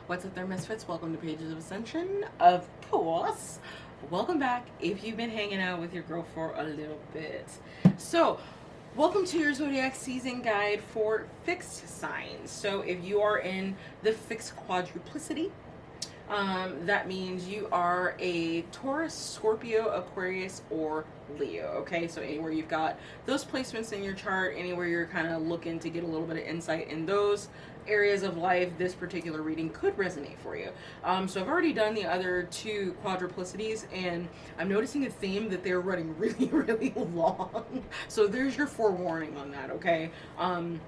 What's up there, misfits? Welcome to Pages of Ascension, of course. Welcome back if you've been hanging out with your girl for a little bit. So, welcome to your zodiac season guide for fixed signs. So, if you are in the fixed quadruplicity, that means you are a Taurus, Scorpio, Aquarius, or Leo. Okay, so anywhere you've got those placements in your chart, anywhere you're kind of looking to get a little bit of insight in those areas of life, this particular reading could resonate for you. So I've already done the other two quadruplicities, and I'm noticing a theme that they're running really, really long. So there's your forewarning on that. Okay, I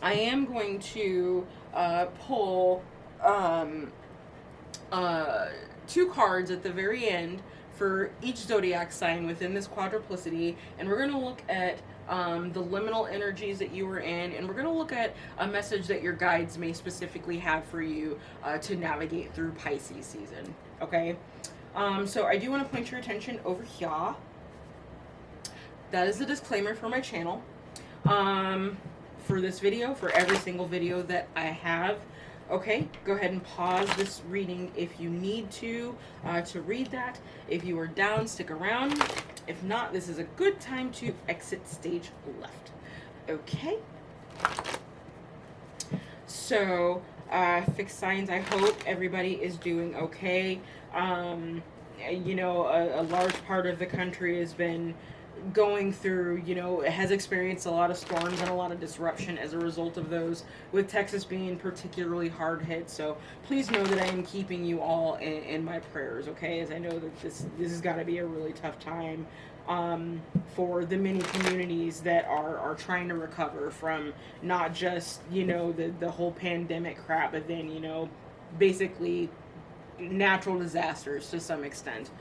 am going to pull two cards at the very end for each zodiac sign within this quadruplicity, and we're going to look at the liminal energies that you were in, and we're going to look at a message that your guides may specifically have for you to navigate through Pisces season. Okay, so I do want to point your attention over here. That is the disclaimer for my channel. For this video, for every single video that I have. Okay, go ahead and pause this reading if you need to read that. If you are down, stick around. If not, this is a good time to exit stage left. Okay. So, fixed signs, I hope everybody is doing okay. You know, a large part of the country has been going through, you know, it has experienced a lot of storms and a lot of disruption as a result of those, with Texas being particularly hard hit. So please know that I am keeping you all in my prayers, okay, as I know that this has got to be a really tough time for the many communities that are trying to recover from not just, you know, the whole pandemic crap, but then, you know, basically natural disasters to some extent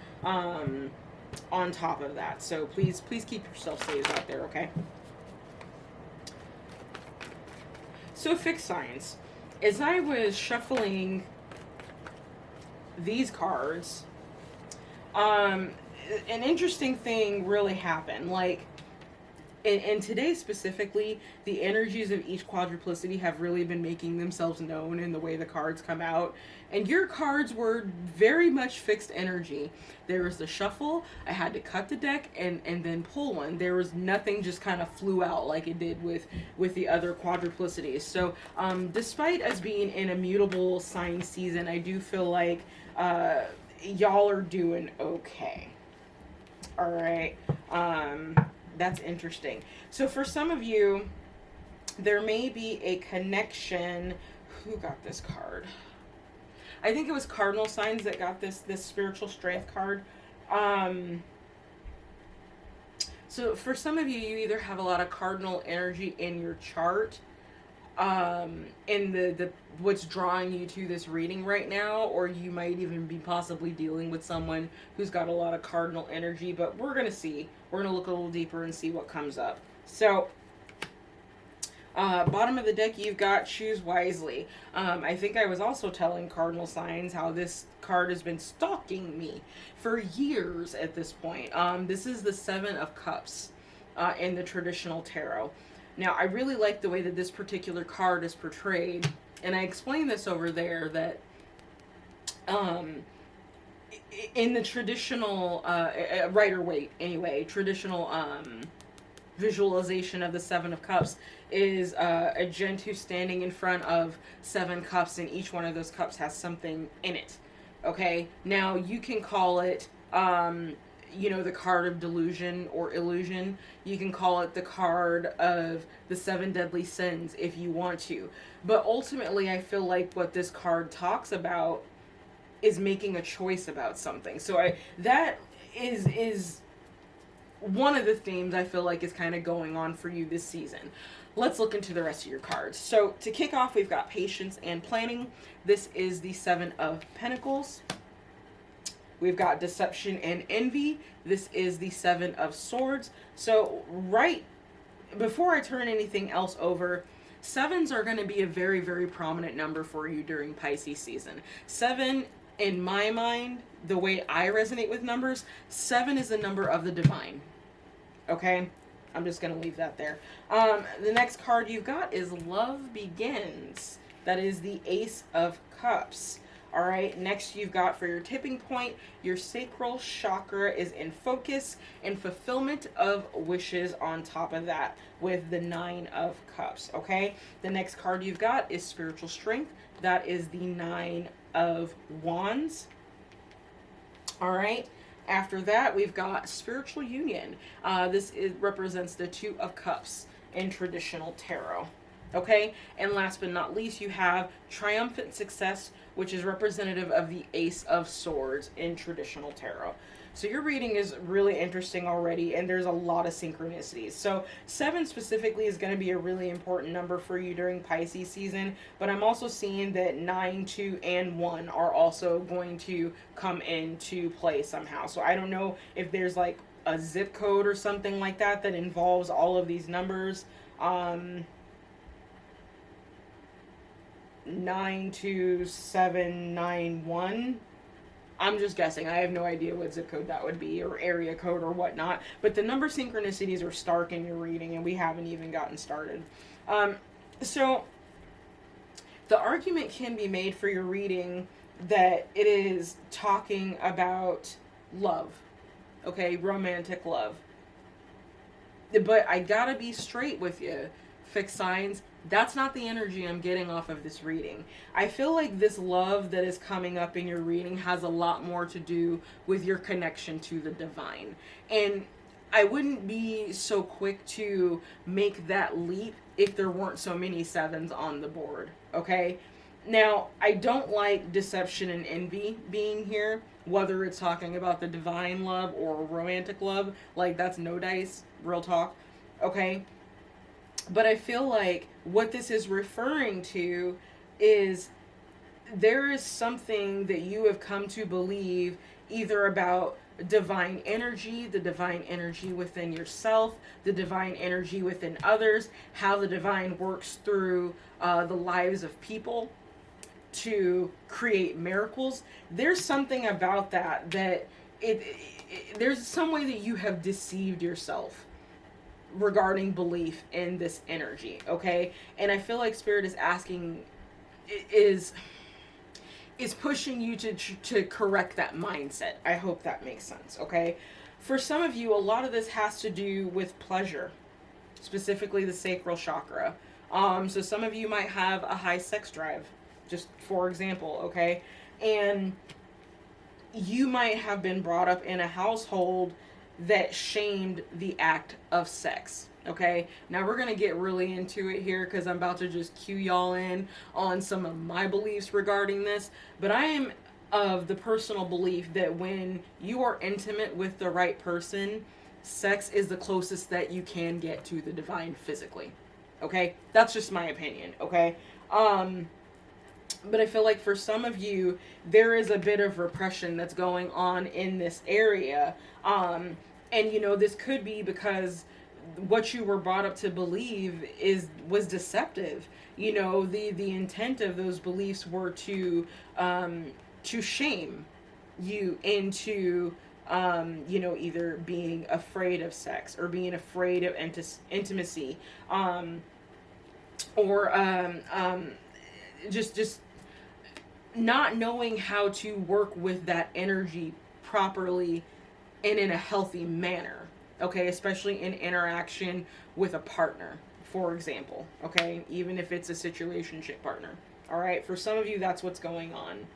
on top of that. So please keep yourself safe out there, okay? So fixed signs. As I was shuffling these cards, an interesting thing really happened. Like, and today specifically, the energies of each quadruplicity have really been making themselves known in the way the cards come out. And your cards were very much fixed energy. There was the shuffle, I had to cut the deck and then pull one. There was nothing just kind of flew out like it did with the other quadruplicities. So despite us being in a mutable sign season, I do feel like y'all are doing okay. All right. That's interesting. So for some of you, there may be a connection. Who got this card? I think it was Cardinal signs that got this spiritual strength card. So for some of you, you either have a lot of cardinal energy in your chart, in the what's drawing you to this reading right now, or you might even be possibly dealing with someone who's got a lot of cardinal energy. But we're gonna see. We're gonna look a little deeper and see what comes up. So bottom of the deck, you've got choose wisely. I think I was also telling cardinal signs how this card has been stalking me for years at this point. This is the Seven of Cups in the traditional tarot. Now, I really like the way that this particular card is portrayed, and I explained this over there, that in the traditional rider-waite, anyway, traditional visualization of the Seven of Cups is a gent who's standing in front of 7 cups, and each one of those cups has something in it. Okay, now you can call it you know, the card of delusion or illusion. You can call it the card of the 7 deadly sins if you want to. But ultimately, I feel like what this card talks about is making a choice about something. So that is one of the themes I feel like is kind of going on for you this season. Let's look into the rest of your cards. So to kick off, we've got patience and planning. This is the 7 of Pentacles. We've got deception and envy. This is the 7 of Swords. So right before I turn anything else over, 7s are going to be a very, very prominent number for you during Pisces season. 7, in my mind, the way I resonate with numbers, 7 is a number of the divine. Okay? I'm just going to leave that there. The next card you've got is Love Begins. That is the Ace of Cups. All right, next you've got for your tipping point, your sacral chakra is in focus and fulfillment of wishes on top of that with the Nine of Cups, okay? The next card you've got is spiritual strength. That is the Nine of Wands. All right. After that, we've got spiritual union. Represents the Two of Cups in traditional tarot. Okay, and last but not least, you have triumphant success, which is representative of the Ace of Swords in traditional tarot. So your reading is really interesting already, and there's a lot of synchronicities. So 7 specifically is going to be a really important number for you during Pisces season, but I'm also seeing that 9, 2, and 1 are also going to come into play somehow. So I don't know if there's like a zip code or something like that that involves all of these numbers. 92791. I'm just guessing. I have no idea what zip code that would be, or area code or whatnot. But the number synchronicities are stark in your reading, and we haven't even gotten started. So the argument can be made for your reading that it is talking about love, okay, romantic love. But I gotta be straight with you, fixed signs. That's not the energy I'm getting off of this reading. I feel like this love that is coming up in your reading has a lot more to do with your connection to the divine. And I wouldn't be so quick to make that leap if there weren't so many 7s on the board, okay? Now, I don't like deception and envy being here, whether it's talking about the divine love or romantic love. Like, that's no dice, real talk, okay? But I feel like what this is referring to is there is something that you have come to believe either about divine energy, the divine energy within yourself, the divine energy within others, how the divine works through the lives of people to create miracles. There's something about that there's some way that you have deceived yourself regarding belief in this energy, okay? And I feel like Spirit is asking, is pushing you to correct that mindset. I hope that makes sense, okay? For some of you, a lot of this has to do with pleasure, specifically the sacral chakra. So some of you might have a high sex drive, just for example, okay? And you might have been brought up in a household that shamed the act of sex, okay? Now we're going to get really into it here because I'm about to just cue y'all in on some of my beliefs regarding this. But I am of the personal belief that when you are intimate with the right person, sex is the closest that you can get to the divine physically, okay? That's just my opinion, okay? But I feel like for some of you, there is a bit of repression that's going on in this area. And, you know, this could be because what you were brought up to believe was deceptive. You know, the intent of those beliefs were to shame you into, you know, either being afraid of sex or being afraid of intimacy, or just not knowing how to work with that energy properly and in a healthy manner, okay? Especially in interaction with a partner, for example, okay? Even if it's a situationship partner, all right? For some of you, that's what's going on.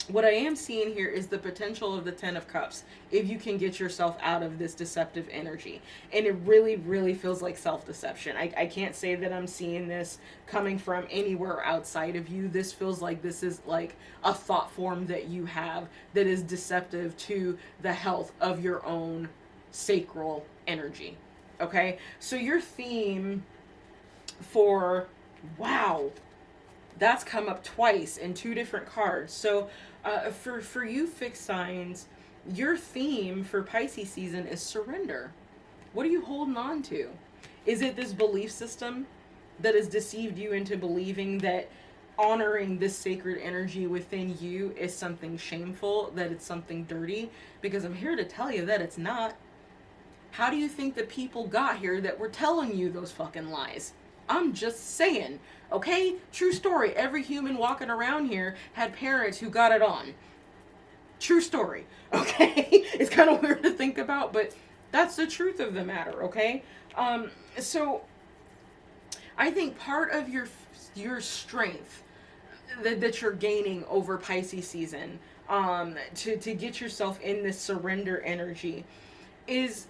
What I am seeing here is the potential of the 10 of Cups if you can get yourself out of this deceptive energy. And it really, really feels like self-deception. I can't say that I'm seeing this coming from anywhere outside of you. This feels like this is like a thought form that you have that is deceptive to the health of your own sacral energy. Okay? So your theme for, wow, that's come up twice in 2 different cards. So for you fixed signs, your theme for Pisces season is surrender. What are you holding on to? Is it this belief system that has deceived you into believing that honoring this sacred energy within you is something shameful, that it's something dirty? Because I'm here to tell you that it's not. How do you think the people got here that were telling you those fucking lies? I'm just saying. Okay? True story. Every human walking around here had parents who got it on. True story. Okay? It's kind of weird to think about, but that's the truth of the matter. Okay? So I think part of your strength that you're gaining over Pisces season, to get yourself in this surrender energy, is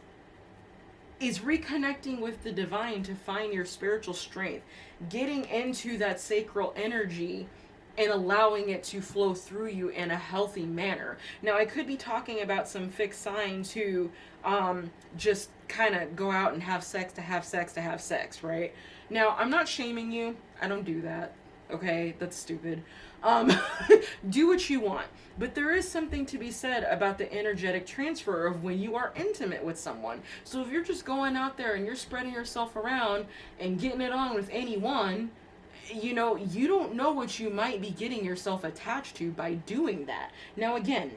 reconnecting with the divine to find your spiritual strength, getting into that sacral energy and allowing it to flow through you in a healthy manner. Now, I could be talking about some fixed signs who just kind of go out and have sex to have sex to have sex, right? Now, I'm not shaming you. I don't do that. Okay, that's stupid. Do what you want. But there is something to be said about the energetic transfer of when you are intimate with someone. So if you're just going out there and you're spreading yourself around and getting it on with anyone, you know, you don't know what you might be getting yourself attached to by doing that. Now, again,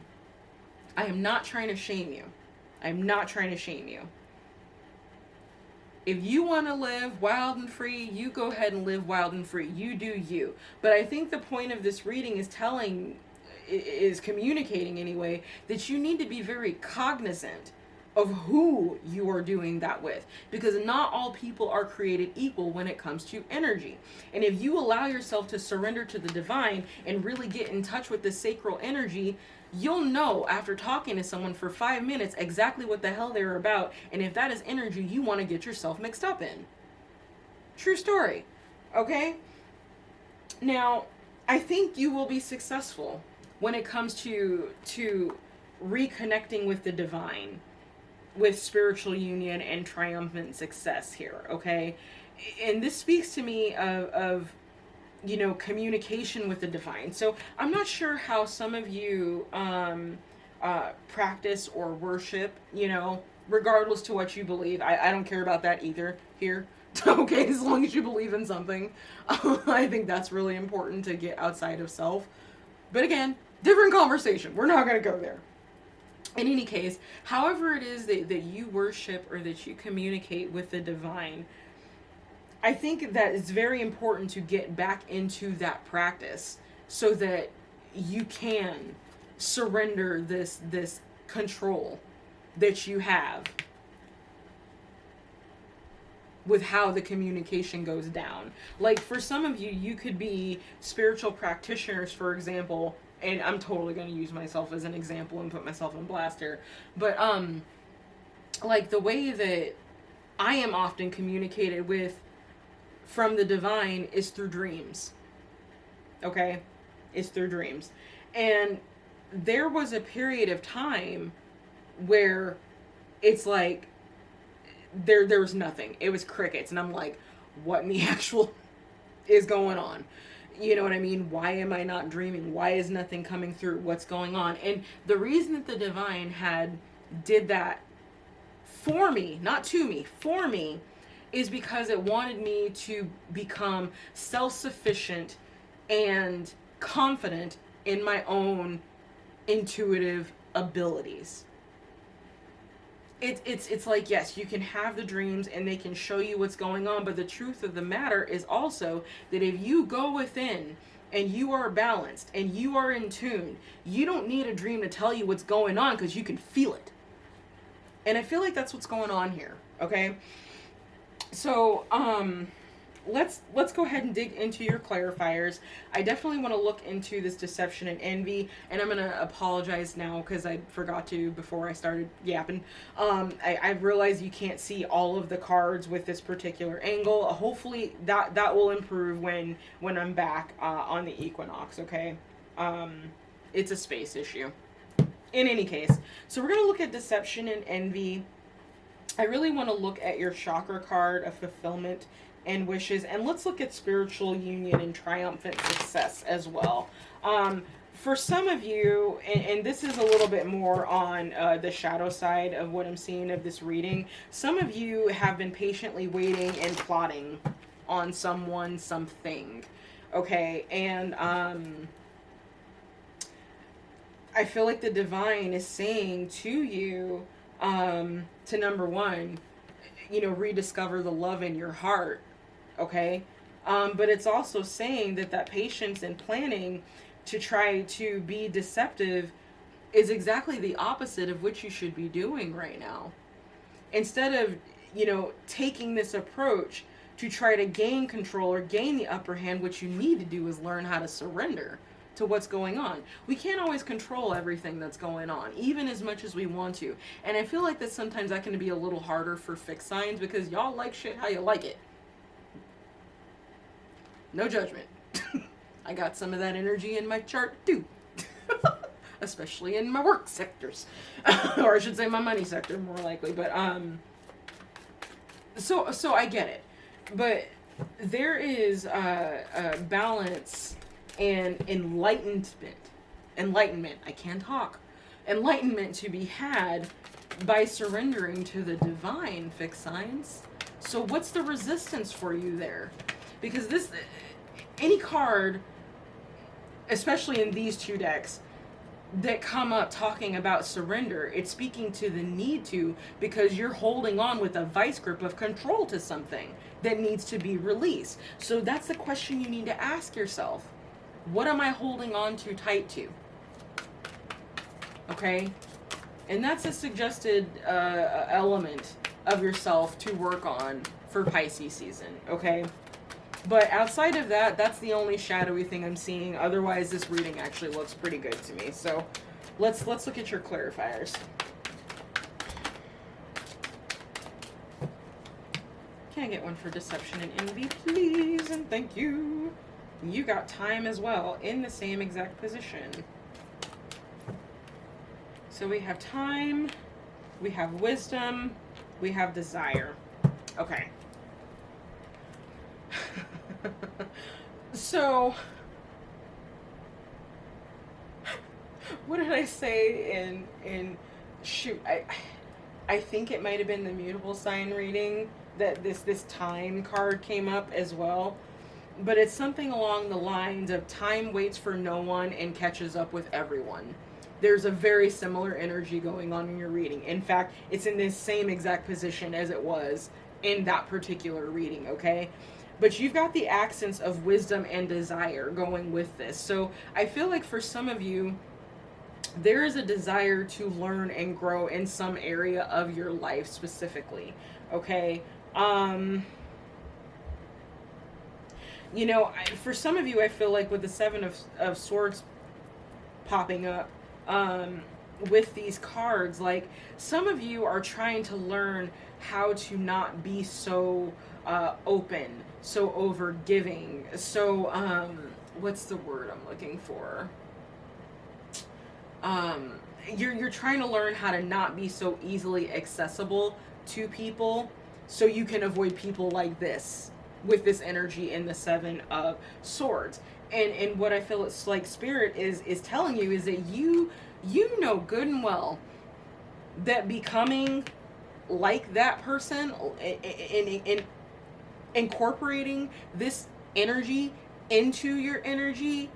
I am not trying to shame you. I'm not trying to shame you. If you want to live wild and free, you go ahead and live wild and free. You do you. But I think the point of this reading is communicating anyway, that you need to be very cognizant of who you are doing that with. Because not all people are created equal when it comes to energy. And if you allow yourself to surrender to the divine and really get in touch with the sacral energy, you'll know after talking to someone for 5 minutes exactly what the hell they're about, and if that is energy you want to get yourself mixed up in. True story. Okay? Now, I think you will be successful when it comes to reconnecting with the divine, with spiritual union and triumphant success here, okay? And this speaks to me of you know, communication with the divine. So I'm not sure how some of you practice or worship, you know, regardless to what you believe. I don't care about that either here. Okay, as long as you believe in something. I think that's really important to get outside of self. But again, different conversation. We're not going to go there. In any case, however it is that you worship or that you communicate with the divine, I think that it's very important to get back into that practice so that you can surrender this control that you have with how the communication goes down. Like for some of you, you could be spiritual practitioners, for example, and I'm totally going to use myself as an example and put myself in blast here. But like the way that I am often communicated with from the divine is through dreams. Okay? It's through dreams. And there was a period of time where it's like there was nothing. It was crickets. And I'm like, what in the actual is going on? You know what I mean? Why am I not dreaming? Why is nothing coming through? What's going on? And the reason that the divine did that for me, not to me, for me, is because it wanted me to become self-sufficient and confident in my own intuitive abilities. It's like, yes, you can have the dreams and they can show you what's going on, but the truth of the matter is also that if you go within and you are balanced and you are in tune, you don't need a dream to tell you what's going on because you can feel it. And I feel like that's what's going on here, okay? So, let's go ahead and dig into your clarifiers. I definitely want to look into this deception and envy, and I'm going to apologize now because I forgot to before I started yapping. I realize you can't see all of the cards with this particular angle. Hopefully that will improve when I'm back on the equinox, okay? It's a space issue. In any case, so we're going to look at deception and envy. I really want to look at your chakra card of fulfillment and wishes, and let's look at spiritual union and triumphant success as well. For some of you, and this is a little bit more on the shadow side of what I'm seeing of this reading, some of you have been patiently waiting and plotting on someone, something, okay? And I feel like the divine is saying to you, to number one, you know, rediscover the love in your heart okay? But it's also saying that that patience and planning to try to be deceptive is exactly the opposite of what you should be doing right now. Instead of, you know, taking this approach to try to gain control or gain the upper hand, what you need to do is learn how to surrender to what's going on. We can't always control everything that's going on, even as much as we want to. And I feel like that sometimes that can be a little harder for fixed signs because y'all like shit how you like it. No judgment. I got some of that energy in my chart too. Especially in my work sectors. Or I should say my money sector more likely. But so I get it. But there is a balance and enlightenment, I can't talk, enlightenment to be had by surrendering to the divine, fixed signs. So what's the resistance for you there? Because any card, especially in these two decks, that come up talking about surrender, it's speaking to the need to, because you're holding on with a vice grip of control to something that needs to be released. So that's the question you need to ask yourself. What am I holding on too tight to? Okay? And that's a suggested element of yourself to work on for Pisces season, okay? But outside of that, that's the only shadowy thing I'm seeing. Otherwise, this reading actually looks pretty good to me. So let's look at your clarifiers. Can I get one for deception and envy, please? And thank you. You got time as well in the same exact position. So we have time, we have wisdom, we have desire. Okay. So, what did I say in shoot, I think it might have been the mutable sign reading that this time card came up as well. But it's something along the lines of time waits for no one and catches up with everyone. There's a very similar energy going on in your reading. In fact, it's in this same exact position as it was in that particular reading, okay? But you've got the accents of wisdom and desire going with this. So I feel like for some of you, there is a desire to learn and grow in some area of your life specifically, okay? You know, for some of you, I feel like with the Seven of Swords popping up with these cards, like some of you are trying to learn how to not be so open, so overgiving, so what's the word I'm looking for? You're trying to learn how to not be so easily accessible to people, so you can avoid people like this with this energy in the Seven of Swords. And what I feel it's like Spirit is telling you is that you know good and well that becoming like that person in incorporating this energy into your energy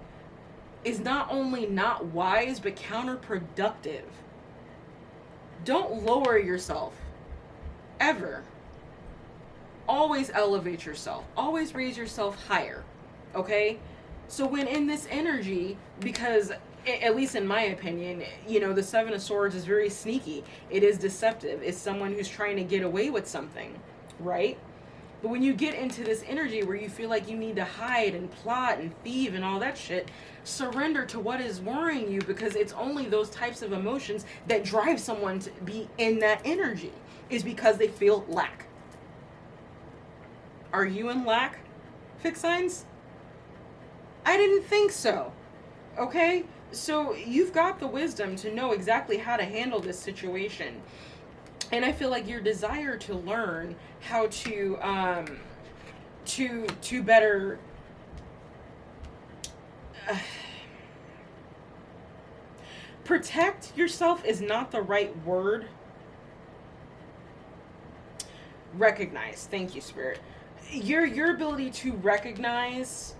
is not only not wise but counterproductive. Don't lower yourself ever. Always elevate yourself. Always raise yourself higher. Okay? So when in this energy, because at least in my opinion, you know, the Seven of Swords is very sneaky. It is deceptive. It's someone who's trying to get away with something, right? But when you get into this energy where you feel like you need to hide and plot and thieve and all that shit, surrender to what is worrying you, because it's only those types of emotions that drive someone to be in that energy, is because they feel lack. Are you in lack, fixed signs? I didn't think so. Okay? So you've got the wisdom to know exactly how to handle this situation. And I feel like your desire to learn how to better protect yourself is not the right word. Recognize. Thank you, Spirit. Your ability to recognize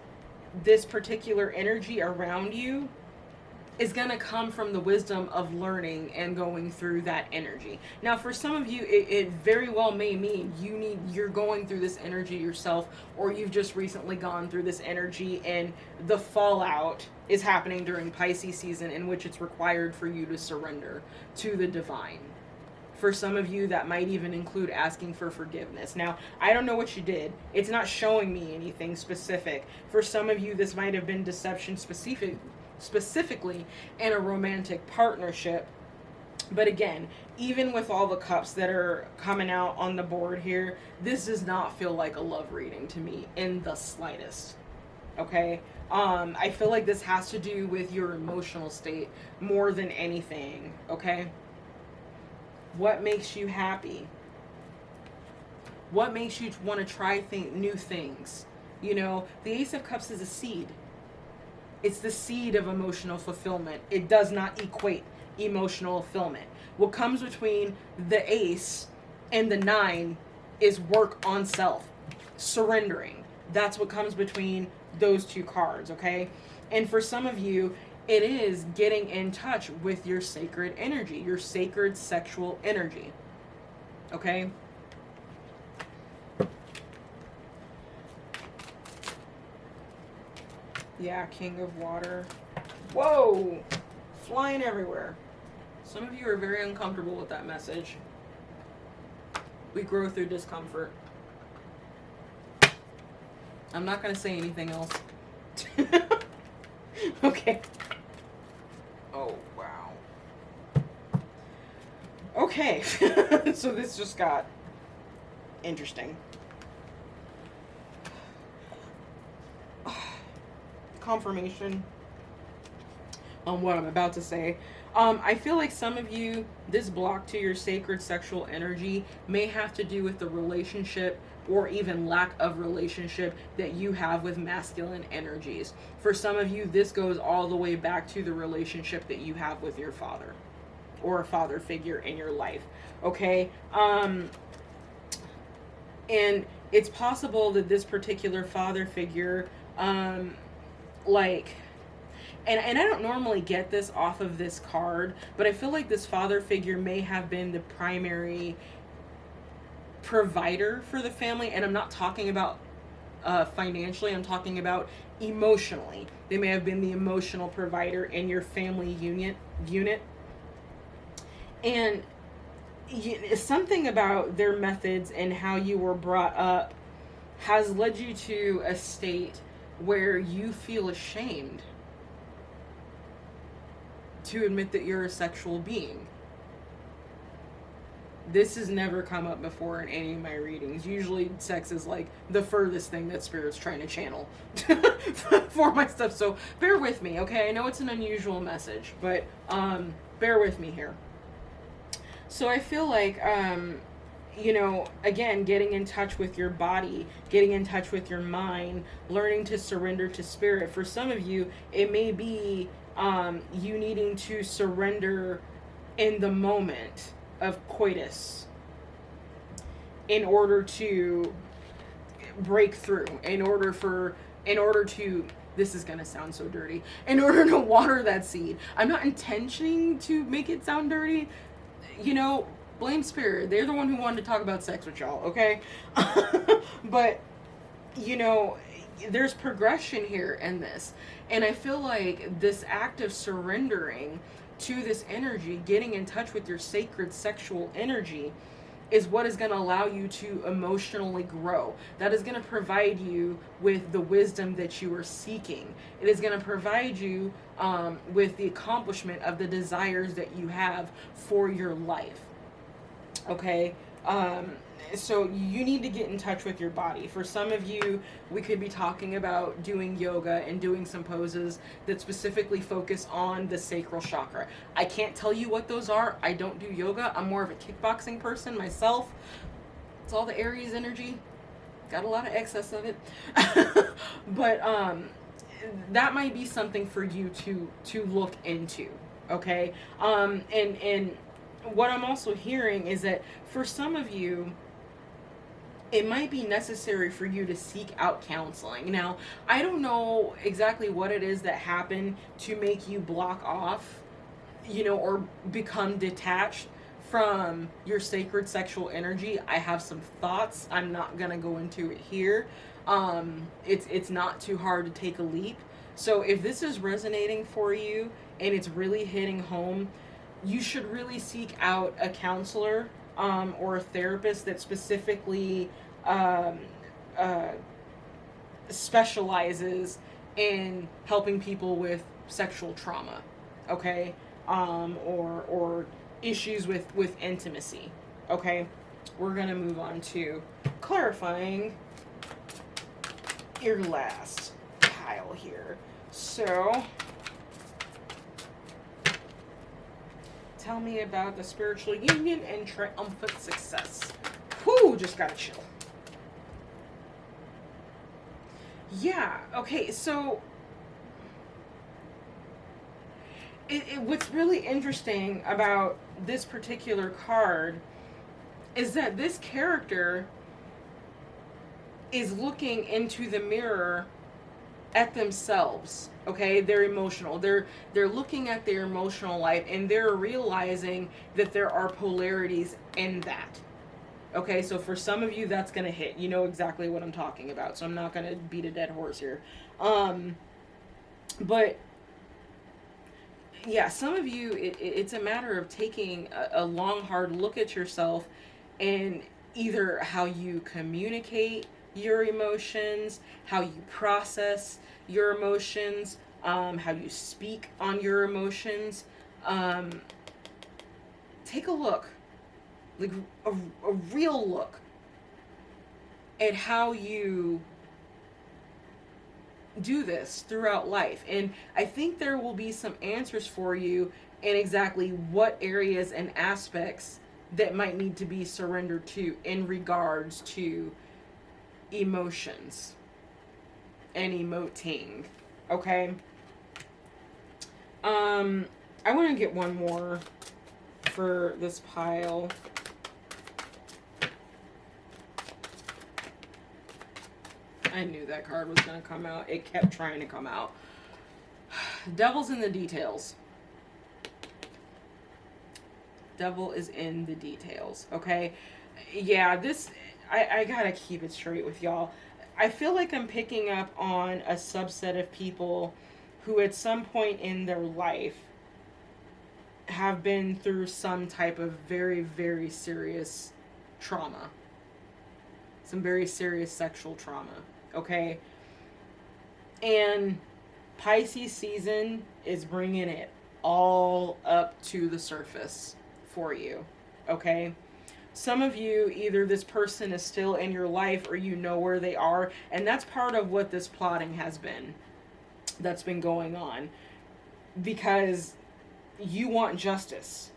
this particular energy around you is going to come from the wisdom of learning and going through that energy. Now, for some of you, it very well may mean you're going through this energy yourself, or you've just recently gone through this energy, and the fallout is happening during Pisces season, in which it's required for you to surrender to the divine. For some of you, that might even include asking for forgiveness. Now, I don't know what you did. It's not showing me anything specific. For some of you, this might have been deception specifically in a romantic partnership. But again, even with all the cups that are coming out on the board here, this does not feel like a love reading to me in the slightest. Okay? I feel like this has to do with your emotional state more than anything. Okay? What makes you happy? What makes you want to try new things? You know, the Ace of Cups is a seed. It's the seed of emotional fulfillment. It does not equate emotional fulfillment. What comes between the Ace and the 9 is work on self, surrendering. That's what comes between those two cards, okay? And for some of you, it is getting in touch with your sacred energy, your sacred sexual energy, okay? Yeah, King of Water. Whoa! Flying everywhere. Some of you are very uncomfortable with that message. We grow through discomfort. I'm not going to say anything else. Okay. Oh, wow. Okay. So this just got interesting. Confirmation on what I'm about to say. I feel like some of you, this block to your sacred sexual energy may have to do with the relationship or even lack of relationship that you have with masculine energies. For some of you, this goes all the way back to the relationship that you have with your father or a father figure in your life. Okay? And it's possible that this particular father figure, and I don't normally get this off of this card, but I feel like this father figure may have been the primary provider for the family. And I'm not talking about financially, I'm talking about emotionally. They may have been the emotional provider in your family unit. And something about their methods and how you were brought up has led you to a state where you feel ashamed to admit that you're a sexual being. This has never come up before in any of my readings. Usually sex is like the furthest thing that Spirit's trying to channel for my stuff. So bear with me, okay? I know it's an unusual message, but bear with me here. So I feel like, you know, again, getting in touch with your body, getting in touch with your mind, learning to surrender to Spirit. For some of you, it may be you needing to surrender in the moment of coitus in order to break through, in order to, this is going to sound so dirty, in order to water that seed. I'm not intentioning to make it sound dirty. You know, blame Spirit. They're the one who wanted to talk about sex with y'all, okay? But, you know, there's progression here in this. And I feel like this act of surrendering to this energy, getting in touch with your sacred sexual energy, is what is going to allow you to emotionally grow. That is going to provide you with the wisdom that you are seeking. It is going to provide you with the accomplishment of the desires that you have for your life. Okay? So you need to get in touch with your body. For some of you, we could be talking about doing yoga and doing some poses that specifically focus on the sacral chakra. I can't tell you what those are. I don't do yoga. I'm more of a kickboxing person myself. It's all the Aries energy. Got a lot of excess of it. But that might be something for you to look into. Okay? And what I'm also hearing is that for some of you, it might be necessary for you to seek out counseling. Now, I don't know exactly what it is that happened to make you block off, or become detached from your sacred sexual energy. I have some thoughts. I'm not going to go into it here. It's not too hard to take a leap. So if this is resonating for you and it's really hitting home, you should really seek out a counselor, or a therapist that specifically um, uh, specializes in helping people with sexual trauma, okay, or issues with intimacy. Okay, we're gonna move on to clarifying your last pile here. So, tell me about the spiritual union and triumphant success. Whew, just gotta chill. Yeah, okay, so what's really interesting about this particular card is that this character is looking into the mirror at themselves. Okay, they're emotional. They're looking at their emotional life, and they're realizing that there are polarities in that. Okay, so for some of you, that's gonna hit. You know exactly what I'm talking about. So I'm not gonna beat a dead horse here. But yeah, some of you, it's a matter of taking a long, hard look at yourself, and either how you communicate your emotions, how you process your emotions, how you speak on your emotions. Take a look, like a real look at how you do this throughout life. And I think there will be some answers for you in exactly what areas and aspects that might need to be surrendered to in regards to emotions and emoting. Okay. I want to get one more for this pile. I knew that card was going to come out. It kept trying to come out. Devil's in the details. Devil is in the details. Okay. Yeah, this, I gotta keep it straight with y'all. I feel like I'm picking up on a subset of people who at some point in their life have been through some type of very, very serious trauma. Some very serious sexual trauma. Okay? And Pisces season is bringing it all up to the surface for you. Okay? Some of you, either this person is still in your life or you know where they are, and that's part of what this plotting has been. That's been going on. Because you want justice.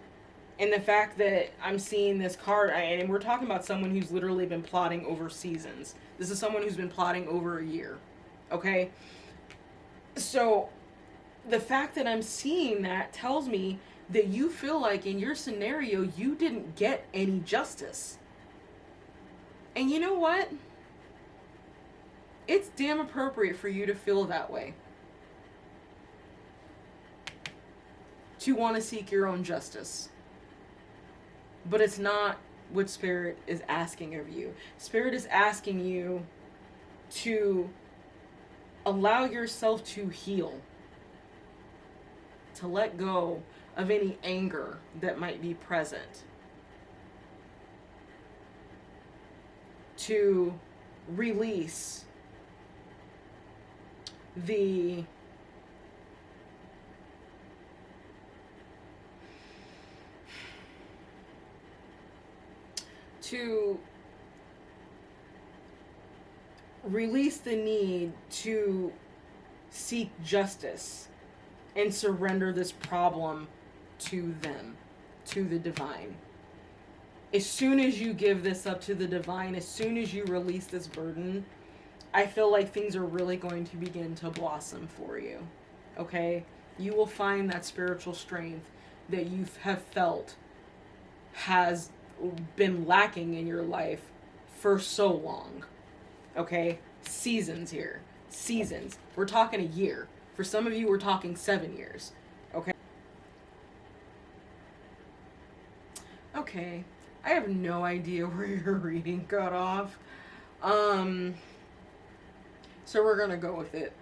And the fact that I'm seeing this card, and we're talking about someone who's literally been plotting over seasons. This is someone who's been plotting over a year. Okay? So, the fact that I'm seeing that tells me that you feel like in your scenario, you didn't get any justice. And you know what? It's damn appropriate for you to feel that way. To want to seek your own justice. But it's not what Spirit is asking of you. Spirit is asking you to allow yourself to heal. To let go of any anger that might be present. To release the need to seek justice and surrender this problem to them, to the divine. As soon as you give this up to the divine, as soon as you release this burden, I feel like things are really going to begin to blossom for you. Okay? You will find that spiritual strength that you have felt has been lacking in your life for so long. Okay? Seasons here. Seasons. We're talking a year. For some of you, we're talking 7 years. Okay? Okay. I have no idea where your reading got off. So we're gonna go with it.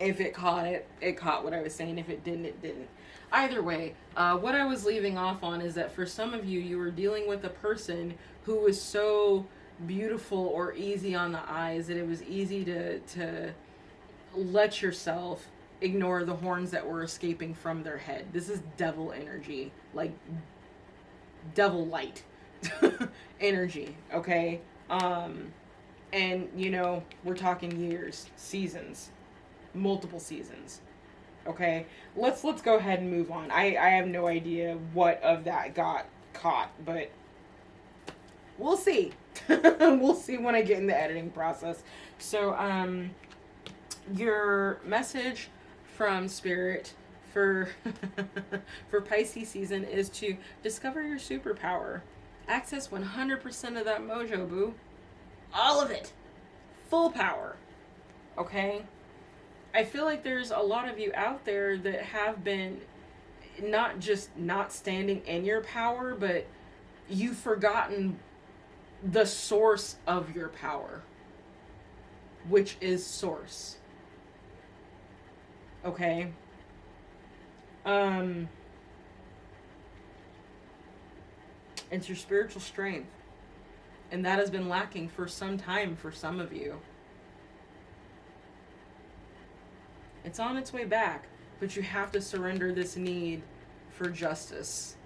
If it caught it, it caught what I was saying. If it didn't, it didn't. Either way, what I was leaving off on is that for some of you, you were dealing with a person who was so beautiful or easy on the eyes that it was easy to let yourself ignore the horns that were escaping from their head. This is devil energy, like devil light energy, okay? And, you know, we're talking years, seasons, multiple seasons. Okay, let's go ahead and move on. I have no idea what of that got caught, but we'll see. We'll see when I get in the editing process. So, your message from Spirit for for Pisces season is to discover your superpower. Access 100% of that mojo, boo. All of it. Full power. Okay? I feel like there's a lot of you out there that have been not just not standing in your power, but you've forgotten the source of your power, which is source. Okay? It's your spiritual strength. And that has been lacking for some time for some of you. It's on its way back, but you have to surrender this need for justice.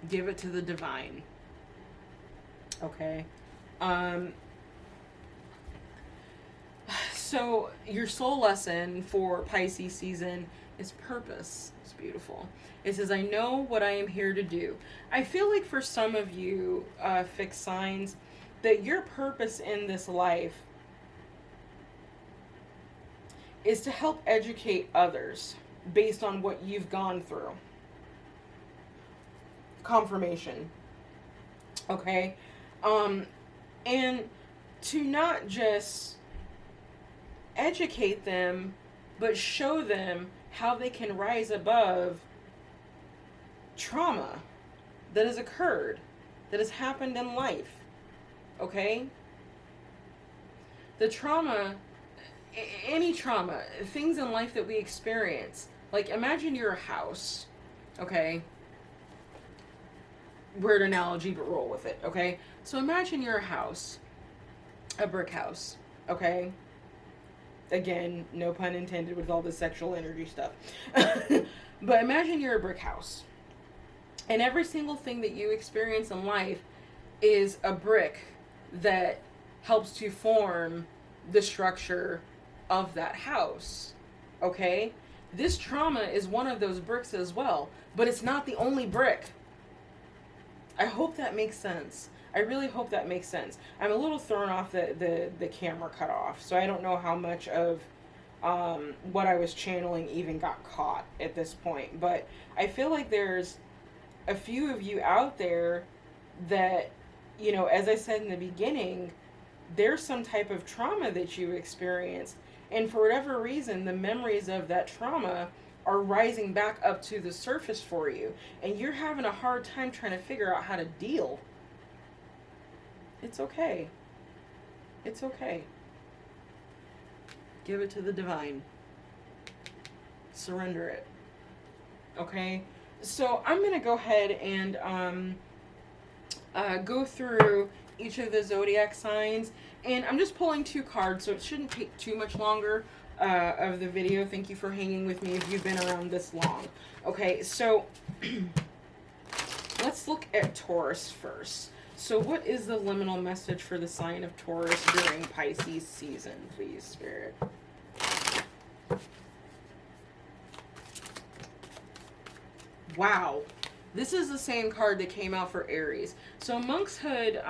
Give it to the divine. Okay? So your soul lesson for Pisces season is purpose. It's beautiful. It says, I know what I am here to do. I feel like for some of you, fixed signs, that your purpose in this life is to help educate others based on what you've gone through. Confirmation. Okay? And to not just educate them, but show them how they can rise above trauma that has occurred, that has happened in life. Okay? The trauma, any trauma, things in life that we experience. Like, imagine you're a house. Okay? Weird analogy, but roll with it. Okay? So imagine you're a house. A brick house. Okay? Again, no pun intended with all the sexual energy stuff. But imagine you're a brick house. And every single thing that you experience in life is a brick that helps to form the structure of that house. Okay? This trauma is one of those bricks as well, but it's not the only brick. I hope that makes sense. I really hope that makes sense. I'm a little thrown off the camera cut off, so I don't know how much of what I was channeling even got caught at this point. But I feel like there's a few of you out there that, you know, as I said in the beginning, there's some type of trauma that you experienced, and for whatever reason, the memories of that trauma are rising back up to the surface for you, and you're having a hard time trying to figure out how to deal. It's okay. It's okay. Give it to the divine. Surrender it. Okay? So I'm going to go ahead and go through each of the zodiac signs. And I'm just pulling 2 cards, so it shouldn't take too much longer of the video. Thank you for hanging with me if you've been around this long. Okay, so let's look at Taurus first. So what is the liminal message for the sign of Taurus during Pisces season, please, Spirit? Wow. This is the same card that came out for Aries. So monkshood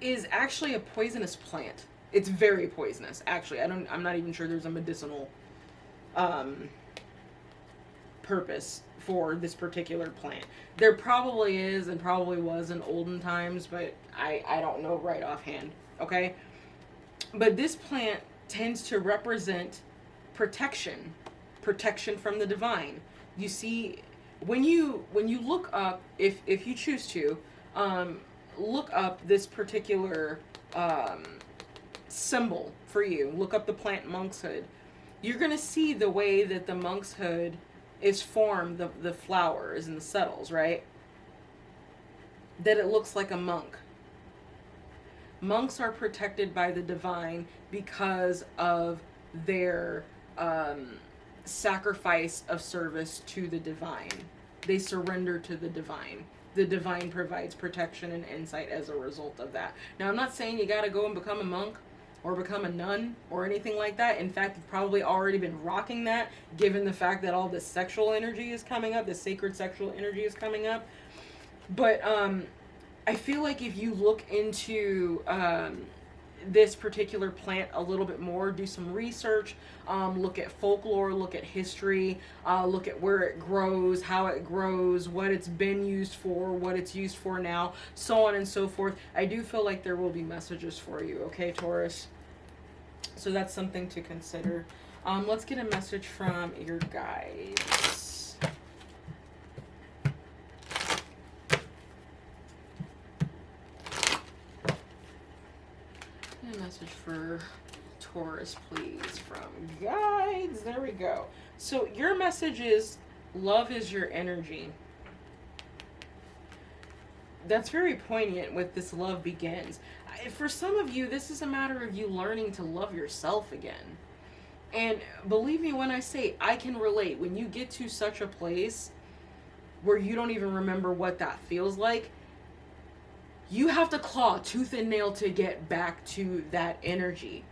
is actually a poisonous plant. It's very poisonous, actually. I'm not even sure there's a medicinal purpose for this particular plant. There probably is and probably was in olden times, but I don't know right offhand, okay? But this plant tends to represent protection from the divine. You see, when you look up, if you choose to, look up this particular symbol for you, look up the plant monkshood, you're going to see the way that the monkshood is formed, the flowers and the petals, right? That it looks like a monk. Monks are protected by the divine because of their sacrifice of service to the divine. They surrender to the divine. The divine provides protection and insight as a result of that. Now, I'm not saying you got to go and become a monk or become a nun or anything like that. In fact, you've probably already been rocking that, given the fact that all this sexual energy is coming up, the sacred sexual energy is coming up. But I feel like if you look into this particular plant a little bit more, do some research, look at folklore, look at history, look at where it grows, how it grows, what it's been used for, what it's used for now, so on and so forth. I do feel like there will be messages for you, okay, Taurus? So that's something to consider. Let's get a message from your guides. A message for Taurus, please, from guides. There we go. So your message is, love is your energy. That's very poignant with this love begins. For some of you, this is a matter of you learning to love yourself again. And believe me when I say, I can relate. When you get to such a place where you don't even remember what that feels like, you have to claw tooth and nail to get back to that energy.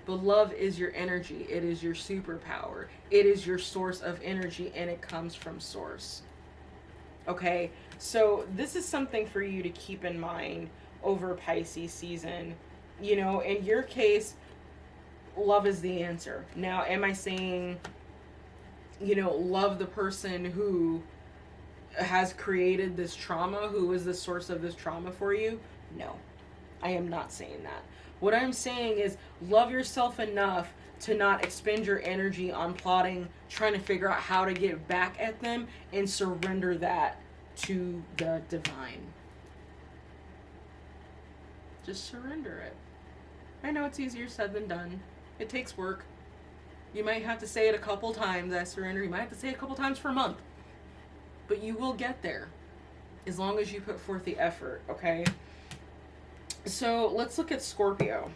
But love is your energy. It is your superpower. It is your source of energy, and it comes from source. Okay? So this is something for you to keep in mind over Pisces season. You know, in your case, love is the answer. Now, am I saying, you know, love the person who has created this trauma, who is the source of this trauma for you? No, I am not saying that. What I'm saying is love yourself enough to not expend your energy on plotting, trying to figure out how to get back at them, and surrender that to the divine. Just surrender it. I know it's easier said than done. It takes work. You might have to say it a couple times, I surrender. You might have to say it a couple times for a month. But you will get there as long as you put forth the effort, okay? So let's look at Scorpio.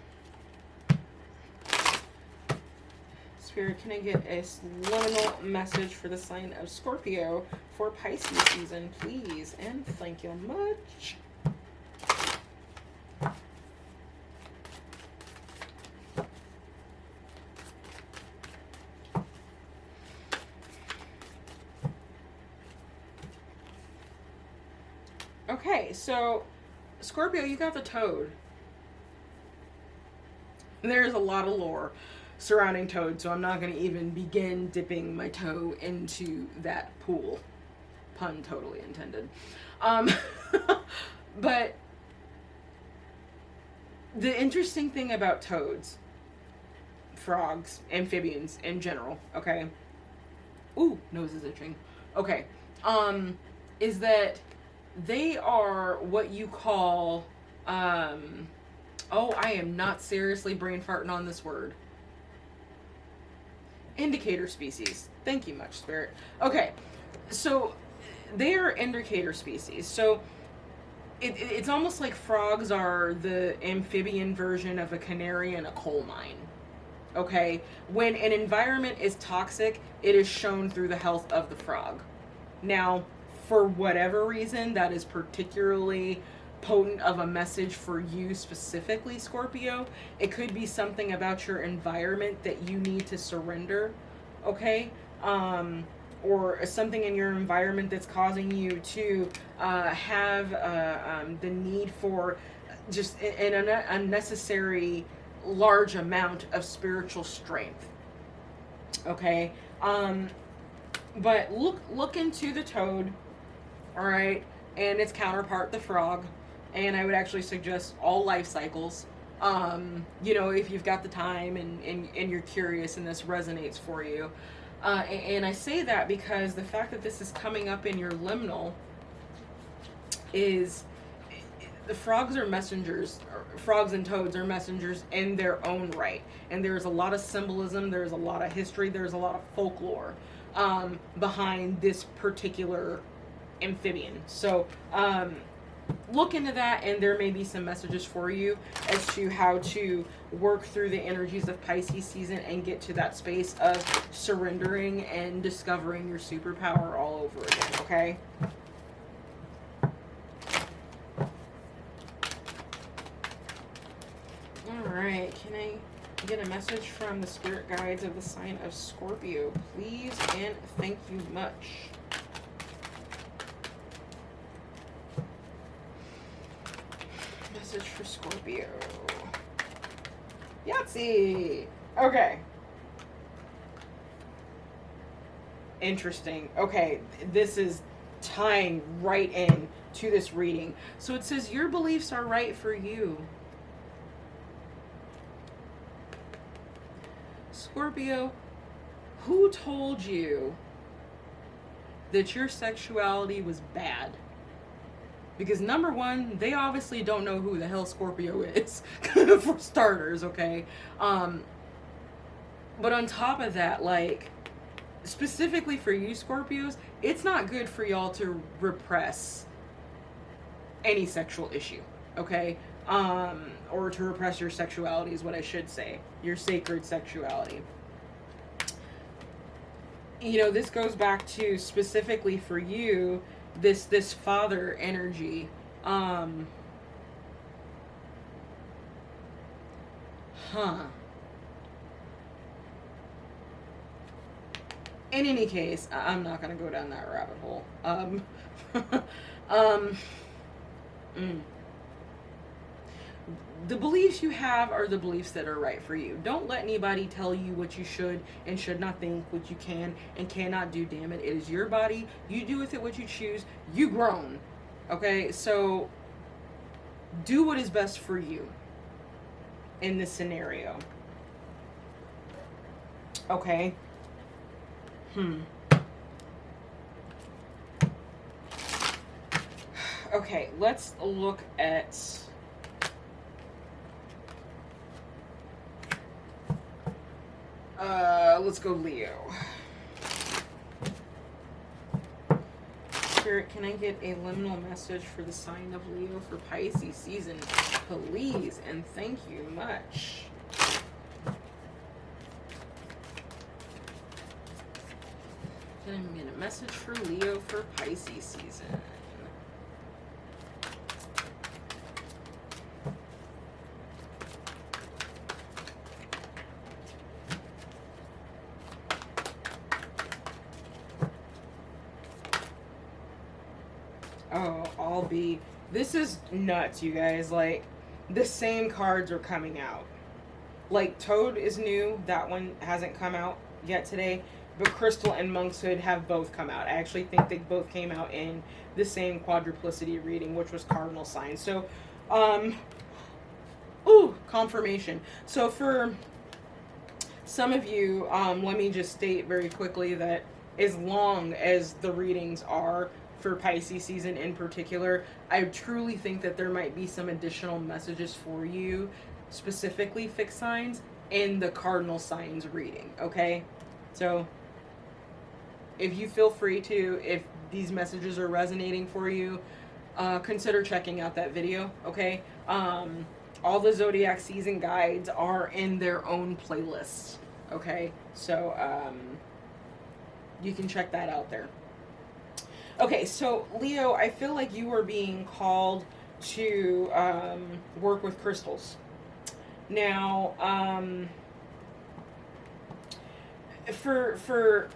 Spirit, can I get a subliminal message for the sign of Scorpio for Pisces season, please? And thank you much. Okay, so Scorpio, you got the toad. There's a lot of lore surrounding toad, so I'm not going to even begin dipping my toe into that pool. Pun totally intended. But the interesting thing about toads, frogs, amphibians in general, okay? Ooh, nose is itching. Okay. Is that they are what you call, oh, I am not seriously brain farting on this word. Indicator species. Thank you much, Spirit. Okay, so they are indicator species. So it's almost like frogs are the amphibian version of a canary in a coal mine. Okay, when an environment is toxic, it is shown through the health of the frog. Now, for whatever reason, that is particularly potent of a message for you specifically, Scorpio. It could be something about your environment that you need to surrender, okay? Or something in your environment that's causing you to have the need for just an unnecessary large amount of spiritual strength, okay? But look into the toad, all right, and its counterpart, the frog. And I would actually suggest all life cycles. You know, if you've got the time and you're curious and this resonates for you. And I say that because the fact that this is coming up in your liminal is the frogs are messengers. Frogs and toads are messengers in their own right. And there's a lot of symbolism, there's a lot of history, there's a lot of folklore behind this particular amphibian. So look into that, and there may be some messages for you as to how to work through the energies of Pisces season and get to that space of surrendering and discovering your superpower all over again, okay? Alright, can I get a message from the spirit guides of the sign of Scorpio, please, and thank you much. Message for Scorpio. Yahtzee! Okay. Interesting. Okay, this is tying right in to this reading. So it says, your beliefs are right for you. Scorpio, who told you that your sexuality was bad? Because number one, they obviously don't know who the hell Scorpio is, for starters, okay? But on top of that, like, specifically for you Scorpios, it's not good for y'all to repress any sexual issue, okay? Or to repress your sexuality is what I should say. Your sacred sexuality. You know, this goes back to specifically for you, this father energy. In any case, I'm not gonna go down that rabbit hole. The beliefs you have are the beliefs that are right for you. Don't let anybody tell you what you should and should not think, what you can and cannot do, damn it. It is your body. You do with it what you choose. You grown. Okay? So, do what is best for you in this scenario. Okay? Okay, let's look at... let's go Leo. Spirit, can I get a liminal message for the sign of Leo for Pisces season, please? And thank you much. Can I get a message for Leo for Pisces season? Oh, this is nuts, you guys. Like, the same cards are coming out. Like, Toad is new. That one hasn't come out yet today. But Crystal and Monkshood have both come out. I actually think they both came out in the same quadruplicity reading, which was Cardinal sign. So, confirmation. So for some of you, let me just state very quickly that as long as the readings are for Pisces season in particular, I truly think that there might be some additional messages for you, specifically fixed signs, in the cardinal signs reading, okay? So, if you feel free to, if these messages are resonating for you, consider checking out that video, okay? All the zodiac season guides are in their own playlists, okay? So, you can check that out there. Okay, so Leo, I feel like you are being called to work with crystals. Now, for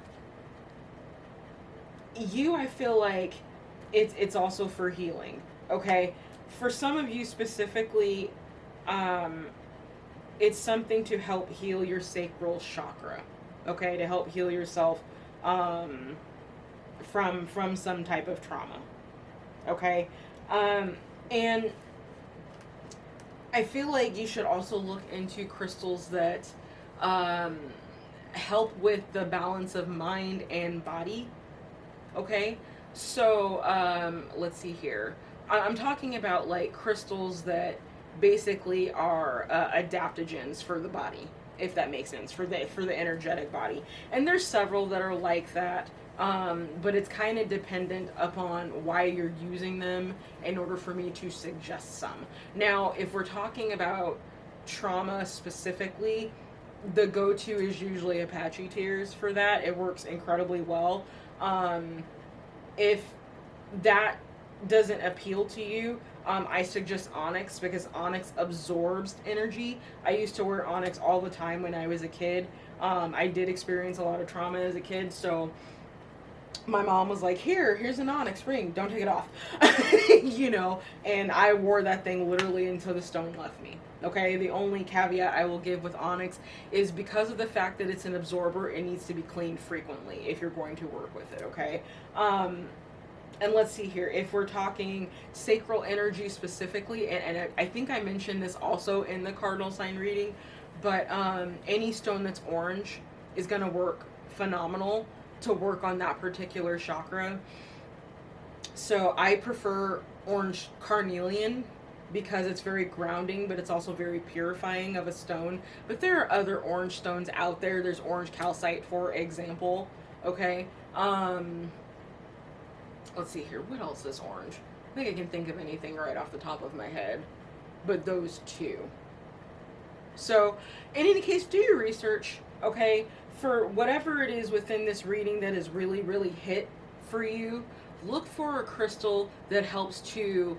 you, I feel like it's also for healing. Okay, for some of you specifically, it's something to help heal your sacral chakra. Okay, to help heal yourself. from some type of trauma. Okay? And I feel like you should also look into crystals that help with the balance of mind and body. Okay? So, let's see here. I'm talking about like crystals that basically are adaptogens for the body, if that makes sense, for the energetic body. And there's several that are like that. But it's kind of dependent upon why you're using them in order for me to suggest some. Now, if we're talking about trauma specifically, the go-to is usually Apache tears for that. It works incredibly well. If that doesn't appeal to you, I suggest onyx, because onyx absorbs energy. I used to wear onyx all the time when I was a kid. I did experience a lot of trauma as a kid, so my mom was like, here's an onyx ring, don't take it off. You know, and I wore that thing literally until the stone left me. Okay, the only caveat I will give with onyx is because of the fact that it's an absorber, it needs to be cleaned frequently if you're going to work with it. Okay, and let's see here, if we're talking sacral energy specifically, and I think I mentioned this also in the cardinal sign reading, but any stone that's orange is going to work phenomenal to work on that particular chakra. So I prefer orange carnelian because it's very grounding, but it's also very purifying of a stone. But there are other orange stones out there. There's orange calcite, for example. Okay. Let's see here. What else is orange? I think I can think of anything right off the top of my head, but those two. So in any case, do your research. Okay. For whatever it is within this reading that is really, really hit for you, look for a crystal that helps to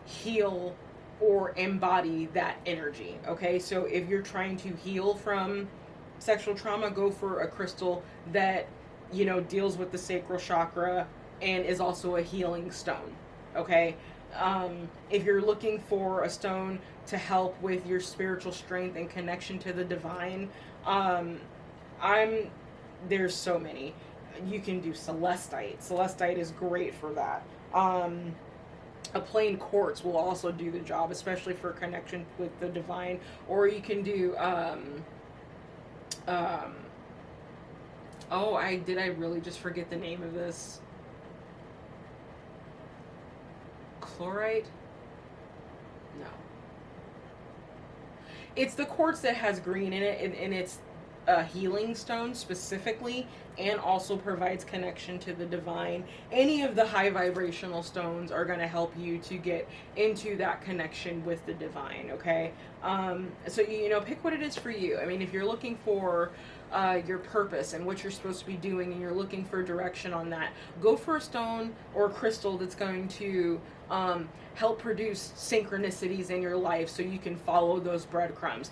heal or embody that energy. Okay, so if you're trying to heal from sexual trauma, go for a crystal that, you know, deals with the sacral chakra and is also a healing stone. Okay, if you're looking for a stone to help with your spiritual strength and connection to the divine, there's so many. You can do celestite. Celestite is great for that. A plain quartz will also do the job, especially for connection with the divine. Or you can do, did I really just forget the name of this? Chlorite? No. It's the quartz that has green in it, and it's a healing stone specifically, and also provides connection to the divine. Any of the high vibrational stones are going to help you to get into that connection with the divine. Okay, so you know, pick what it is for you. I mean, if you're looking for your purpose and what you're supposed to be doing, and you're looking for direction on that, go for a stone or a crystal that's going to help produce synchronicities in your life so you can follow those breadcrumbs.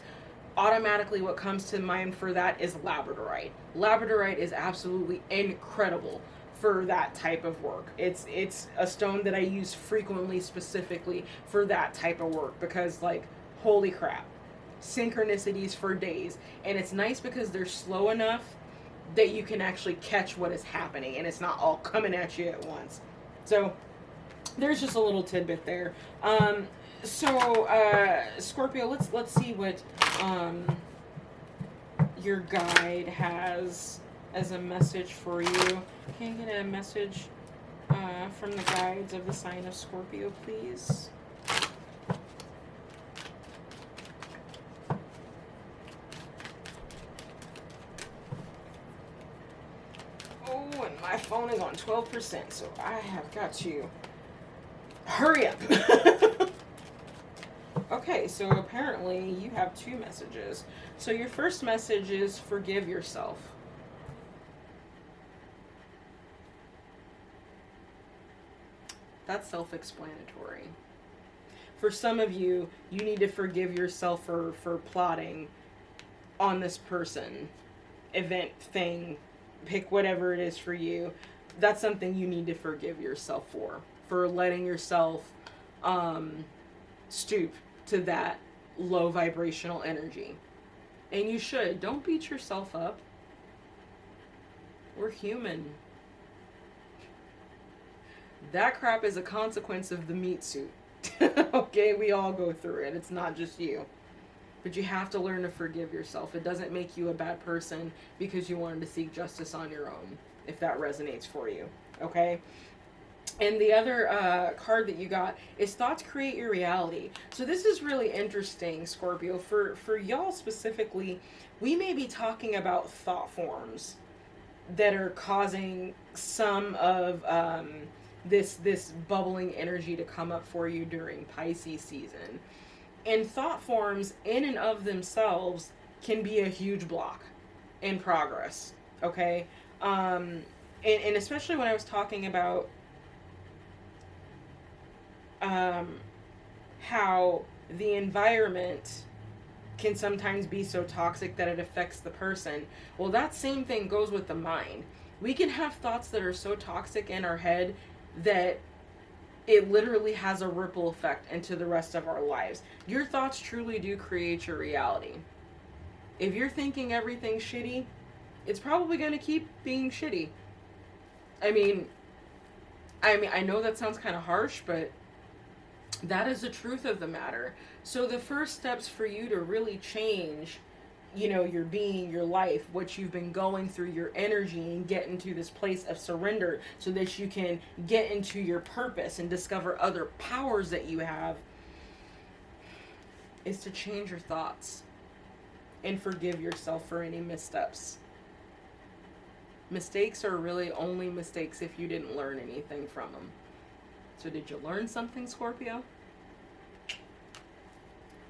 Automatically what comes to mind for that is labradorite. Labradorite is absolutely incredible for that type of work. It's a stone that I use frequently specifically for that type of work, because like, holy crap, synchronicities for days. And it's nice because they're slow enough that you can actually catch what is happening and it's not all coming at you at once. So there's just a little tidbit there. Scorpio, let's see what your guide has as a message for you. Can I get a message from the guides of the sign of Scorpio, please? Oh, and my phone is on 12%, so I have got to hurry up. Okay, so apparently you have two messages. So your first message is forgive yourself. That's self-explanatory. For some of you, you need to forgive yourself for plotting on this person, event, thing, pick whatever it is for you. That's something you need to forgive yourself for letting yourself stoop to that low vibrational energy. And you should. Don't beat yourself up. We're human. That crap is a consequence of the meat suit. Okay, we all go through it. It's not just you. But you have to learn to forgive yourself. It doesn't make you a bad person because you wanted to seek justice on your own, if that resonates for you. Okay? And the other card that you got is thoughts create your reality. So this is really interesting, Scorpio. For y'all specifically, we may be talking about thought forms that are causing some of this bubbling energy to come up for you during Pisces season. And thought forms in and of themselves can be a huge block in progress. Okay? And especially when I was talking about how the environment can sometimes be so toxic that it affects the person. Well, that same thing goes with the mind. We can have thoughts that are so toxic in our head that it literally has a ripple effect into the rest of our lives. Your thoughts truly do create your reality. If you're thinking everything's shitty, it's probably going to keep being shitty. I mean, I know that sounds kind of harsh, but that is the truth of the matter. So the first steps for you to really change, your being, your life, what you've been going through, your energy, and get into this place of surrender so that you can get into your purpose and discover other powers that you have, is to change your thoughts and forgive yourself for any missteps. Mistakes are really only mistakes if you didn't learn anything from them. So did you learn something, Scorpio?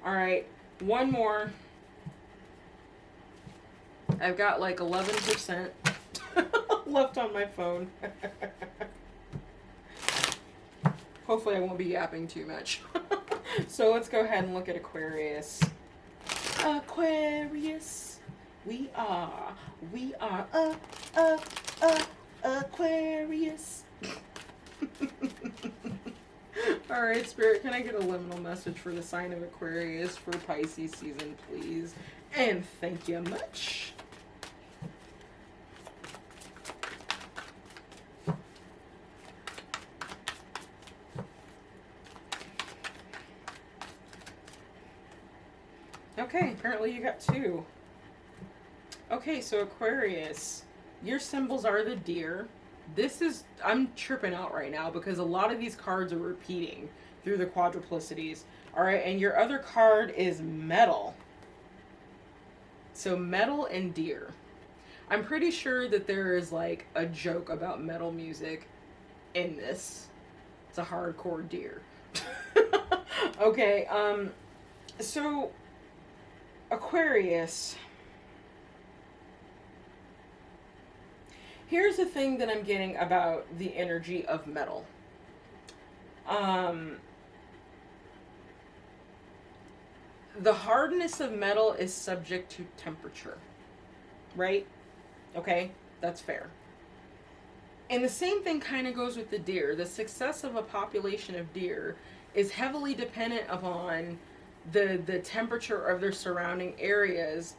All right, one more. I've got like 11% left on my phone. Hopefully I won't be yapping too much. So let's go ahead and look at Aquarius. Aquarius. We are Aquarius. Alright, Spirit, can I get a liminal message for the sign of Aquarius for Pisces season, please? And thank you much. Okay, apparently you got 2. Okay, so Aquarius, your symbols are the deer. I'm tripping out right now because a lot of these cards are repeating through the quadruplicities. Alright, and your other card is metal. So metal and deer. I'm pretty sure that there is like a joke about metal music in this. It's a hardcore deer. Okay, so Aquarius. Here's the thing that I'm getting about the energy of metal. The hardness of metal is subject to temperature, right? Okay, that's fair. And the same thing kind of goes with the deer. The success of a population of deer is heavily dependent upon the temperature of their surrounding areas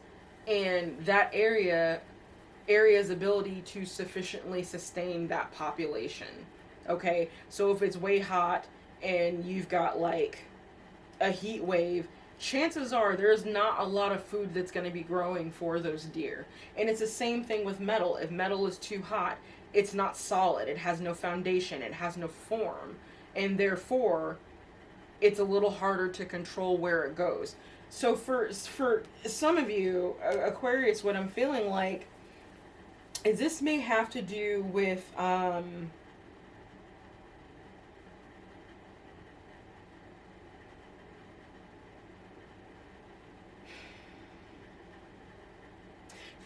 and that area's ability to sufficiently sustain that population. Okay, so if it's way hot and you've got like a heat wave, chances are there's not a lot of food that's going to be growing for those deer. And it's the same thing with metal. If metal is too hot, it's not solid. It has no foundation. It has no form. And therefore, it's a little harder to control where it goes. So for some of you, Aquarius, what I'm feeling like is this may have to do with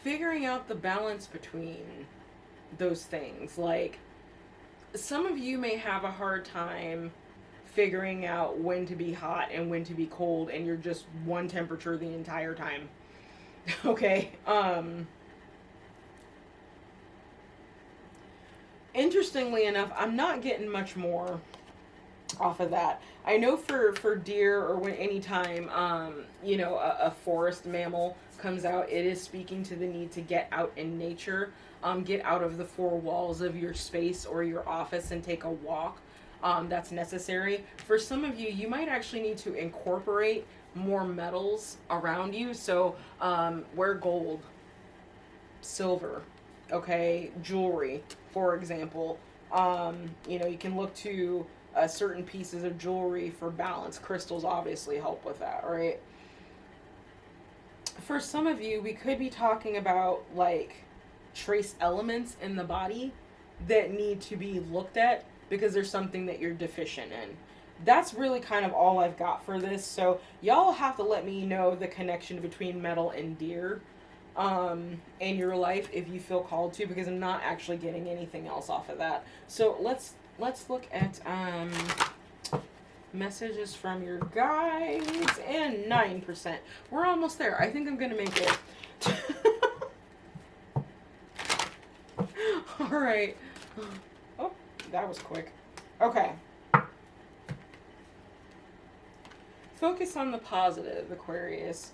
figuring out the balance between those things. Like, some of you may have a hard time figuring out when to be hot and when to be cold, and you're just one temperature the entire time. Okay, interestingly enough, I'm not getting much more off of that. I know for deer, or when anytime you know, a forest mammal comes out, it is speaking to the need to get out in nature, get out of the four walls of your space or your office and take a walk. That's necessary. For some of you, you might actually need to incorporate more metals around you. So wear gold, silver, okay, jewelry, for example. You know, you can look to certain pieces of jewelry for balance. Crystals obviously help with that, right? For some of you, we could be talking about like trace elements in the body that need to be looked at because there's something that you're deficient in. That's really kind of all I've got for this. So y'all have to let me know the connection between metal and deer in your life if you feel called to, because I'm not actually getting anything else off of that. So let's look at messages from your guides, and 9%. We're almost there. I think I'm gonna make it. All right. Oh, that was quick. Okay. Focus on the positive, Aquarius.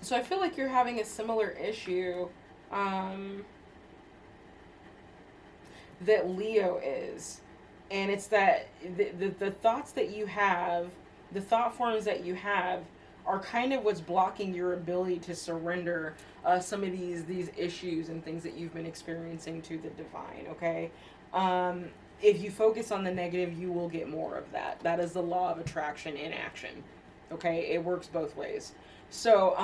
So I feel like you're having a similar issue that Leo is. And it's that the thoughts that you have, the thought forms that you have, are kind of what's blocking your ability to surrender some of these issues and things that you've been experiencing to the divine, okay? If you focus on the negative, you will get more of that. That is the law of attraction in action, okay? It works both ways. So,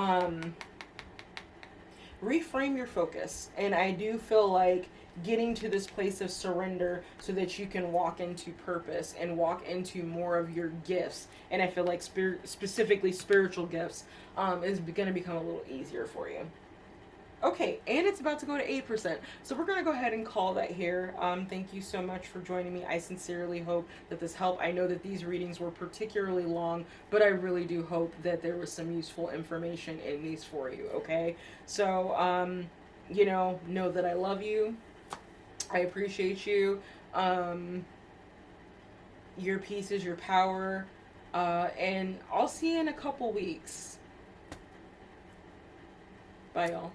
reframe your focus. And I do feel like getting to this place of surrender so that you can walk into purpose and walk into more of your gifts. And I feel like specifically spiritual gifts is going to become a little easier for you. Okay, and it's about to go to 8%. So we're going to go ahead and call that here. Thank you so much for joining me. I sincerely hope that this helped. I know that these readings were particularly long, but I really do hope that there was some useful information in these for you, okay? So, you know that I love you. I appreciate you. Your peace is your power. And I'll see you in a couple weeks. Bye, y'all.